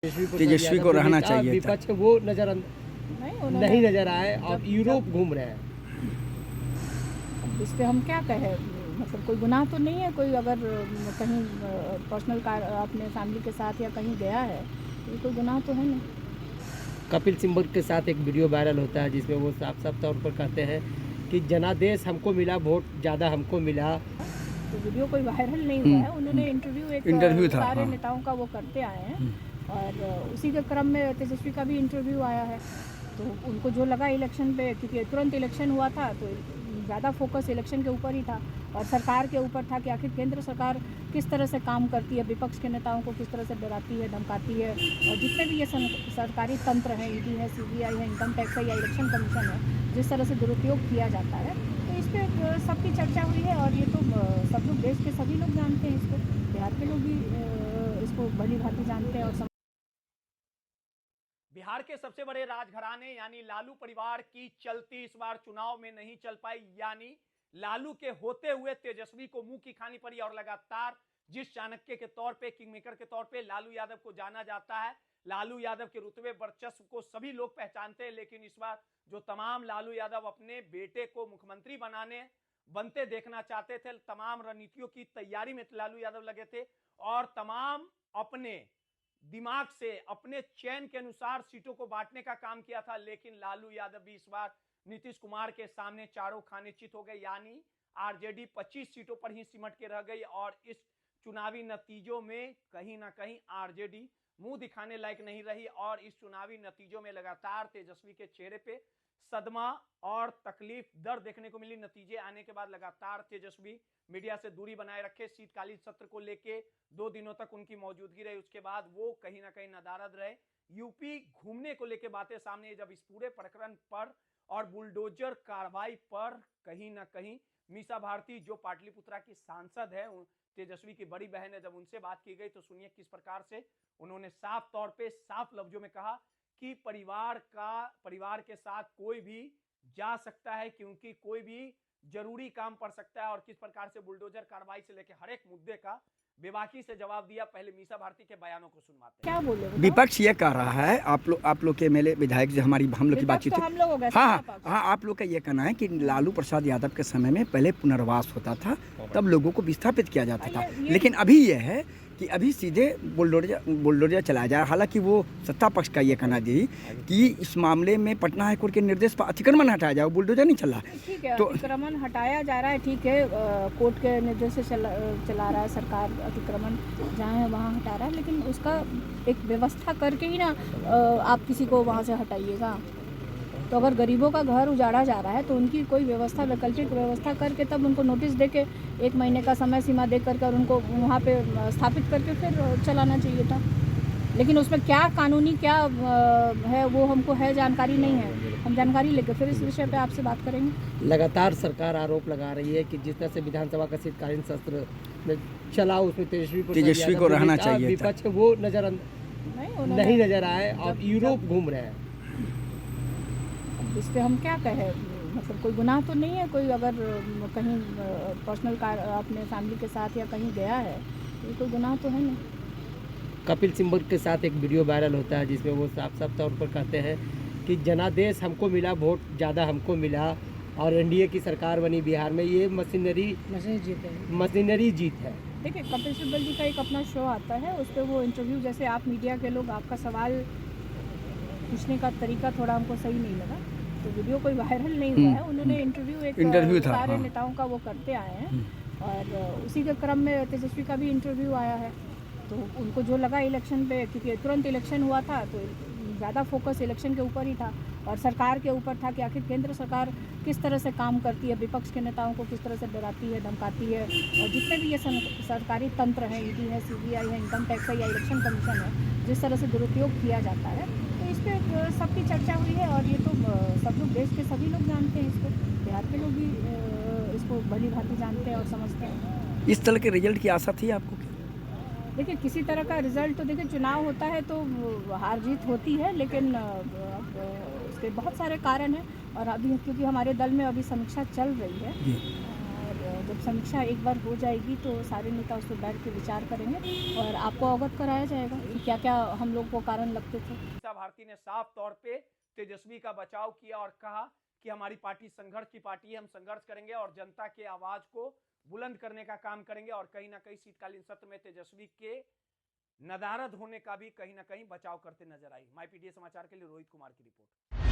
तेजस्वी को रहना चाहिए। विपक्ष वो नहीं नजर आए और यूरोप घूम रहे हैं। इस पे हम क्या कहें, मतलब कोई गुनाह तो नहीं है। कोई अगर कहीं पर्सनल कार अपने फैमिली के साथ या कहीं गया है तो कोई गुनाह तो है नहीं। कपिल सिब्बल के साथ एक वीडियो वायरल होता है जिसमें वो साफ साफ तौर पर कहते हैं कि जनादेश हमको मिला, वोट ज़्यादा हमको मिला। तो वीडियो कोई वायरल नहीं हुआ है, उन्होंने इंटरव्यू था, सारे नेताओं का वो करते आए हैं और उसी के क्रम में तेजस्वी का भी इंटरव्यू आया है। तो उनको जो लगा इलेक्शन पे, क्योंकि तुरंत इलेक्शन हुआ था तो ज़्यादा फोकस इलेक्शन के ऊपर ही था और सरकार के ऊपर था कि आखिर केंद्र सरकार किस तरह से काम करती है, विपक्ष के नेताओं को किस तरह से डराती है, धमकाती है, और जितने भी ये सरकारी तंत्र हैं, ईडी है, सीबीआई है, इनकम टैक्स है या इलेक्शन कमीशन है, जिस तरह से दुरुपयोग किया जाता है, तो इस पर सबकी चर्चा हुई है। और ये तो सब लोग, देश के सभी लोग जानते हैं इसको, बिहार के लोग भी इसको भली भांति जानते हैं। और बिहार के सबसे बड़े राजघराने यानी लालू परिवार की चलती इस बार चुनाव में नहीं चल पाई, यानी लालू के होते हुए तेजस्वी को मुंह की खानी पड़ी। और लगातार जिस चाणक्य के तौर पे, किंगमेकर के तौर पे लालू यादव को जाना जाता है, लालू यादव के रुतबे वर्चस्व को सभी लोग पहचानते हैं, लेकिन इस बार जो तमाम लालू यादव अपने बेटे को मुख्यमंत्री बनते देखना चाहते थे, तमाम रणनीतियों की तैयारी में लालू यादव लगे थे और तमाम अपने दिमाग से, अपने चयन के अनुसार सीटों को बांटने का काम किया था। लेकिन लालू यादव भी इस बार नीतीश कुमार के सामने चारों खाने चित हो गए, यानी आरजेडी 25 सीटों पर ही सिमट के रह गई। और इस चुनावी नतीजों में कहीं ना कहीं आरजेडी मुंह दिखाने लायक नहीं रही और इस चुनावी नतीजों में लगातार तेजस्वी के चेहरे पे सदमा और तकलीफ, दर्द देखने को मिली। नतीजे आने के बाद लगातार तेजस्वी मीडिया से दूरी बनाए रखे, शीतकालीन सत्र को लेके 2 दिनों तक उनकी मौजूदगी रही, उसके बाद वो कहीं ना कहीं नदारद रहे। यूपी घूमने को लेके बातें सामने जब इस पूरे प्रकरण पर और बुलडोजर कार्रवाई पर कहीं ना कहीं मीसा भारती जो पाटलिपुत्रा की सांसद है, तेजस्वी की बड़ी बहन है, जब उनसे बात की गई तो सुनिए किस प्रकार से उन्होंने साफ तौर पे साफ लफ्जों में कहा कि परिवार के साथ कोई भी जा सकता है, क्योंकि कोई भी जरूरी काम पड़ सकता है। और किस प्रकार से बुलडोजर कार्रवाई से लेकर हर एक मुद्दे का बेबाकी से जवाब दिया। पहले मीसा भारती के बयानों को सुनवाते हैं। क्या बोले विपक्ष ये कह रहा है, आप लोग के एमएलए विधायक जो हम लोग की बातचीत तो हम लोग हो गए। हाँ, आप लोग का ये कहना है कि लालू प्रसाद यादव के समय में पहले पुनर्वास होता था, तब लोगों को विस्थापित किया जाता था, लेकिन अभी ये है कि अभी सीधे बुलडोजर चलाया जा रहा है। हालांकि वो सत्ता पक्ष का ये कहना दी कि इस मामले में पटना हाईकोर्ट के निर्देश पर अतिक्रमण हटाया जाए, बुलडोजर नहीं चल रहा है। ठीक है, तो अतिक्रमण हटाया जा रहा है, ठीक है, कोर्ट के निर्देश से चला रहा है सरकार, अतिक्रमण जहाँ है वहाँ हटा रहा है, लेकिन उसका एक व्यवस्था करके ही ना आप किसी को वहाँ से हटाइएगा। तो अगर गरीबों का घर उजाड़ा जा रहा है तो उनकी कोई व्यवस्था, वैकल्पिक व्यवस्था करके तब उनको नोटिस दे के 1 महीने का समय सीमा दे करके और उनको वहाँ पे स्थापित करके फिर चलाना चाहिए था। लेकिन उसमें क्या कानूनी क्या है वो हमको है जानकारी नहीं है, हम जानकारी लेकर फिर इस विषय पे आपसे बात करेंगे। लगातार सरकार आरोप लगा रही है कि जिस तरह से विधानसभा का शीतकालीन सत्र चला उसमें तेजस्वी को रहना चाहिए। विपक्ष वो नहीं नजर आए और यूरोप घूम रहे हैं। इस पे हम क्या कहें, मतलब कोई गुनाह तो नहीं है। कोई अगर कहीं पर्सनल कार अपने फैमिली के साथ या कहीं गया है तो कोई गुनाह तो है नहीं। कपिल सिब्बल के साथ एक वीडियो वायरल होता है जिसमें वो साफ साफ तौर पर कहते हैं कि जनादेश हमको मिला, वोट ज़्यादा हमको मिला और एनडीए की सरकार बनी बिहार में, ये मशीनरी जीत है। देखिए, कपिल सिब्बल जी का एक अपना शो आता है, उस पर वो इंटरव्यू, जैसे आप मीडिया के लोग, आपका सवाल पूछने का तरीका थोड़ा हमको सही नहीं लगा, तो वीडियो कोई वायरल नहीं हुआ है, उन्होंने इंटरव्यू था, सारे नेताओं का वो करते आए हैं और उसी के क्रम में तेजस्वी का भी इंटरव्यू आया है। तो उनको जो लगा इलेक्शन पे, क्योंकि तुरंत इलेक्शन हुआ था तो ज़्यादा फोकस इलेक्शन के ऊपर ही था और सरकार के ऊपर था कि आखिर केंद्र सरकार किस तरह से काम करती है, विपक्ष के नेताओं को किस तरह से डराती है, धमकाती है, और जितने भी ये सरकारी तंत्र हैं, ईडी है, सीबीआई है, इनकम टैक्स है या इलेक्शन कमीशन है, जिस तरह से दुरुपयोग किया जाता है, तो इस पर सबकी चर्चा हुई है। और ये तो सब लोग, देश के सभी लोग जानते हैं इसको, बिहार के लोग भी इसको भली भांति जानते हैं और समझते हैं। इस तरह के रिजल्ट की आशा थी आपको? देखिए, किसी तरह का रिजल्ट तो, देखिए चुनाव होता है तो हार जीत होती है, लेकिन उसके बहुत सारे कारण हैं और अभी क्योंकि हमारे दल में अभी समीक्षा चल रही है और जब समीक्षा एक बार हो जाएगी तो सारे नेता उस पर बैठ के विचार करेंगे और आपको अवगत कराया जाएगा कि क्या क्या हम लोग को कारण लगते थे। मीसा भारती ने साफ तौर पे तेजस्वी का बचाव किया और कहा कि हमारी पार्टी संघर्ष की पार्टी है, हम संघर्ष करेंगे और जनता के आवाज को बुलंद करने का काम करेंगे और कहीं ना कहीं शीतकालीन सत्र में तेजस्वी के नदारद होने का भी कहीं ना कहीं बचाव करते नजर आई। माई पीडीए समाचार के लिए रोहित कुमार की रिपोर्ट।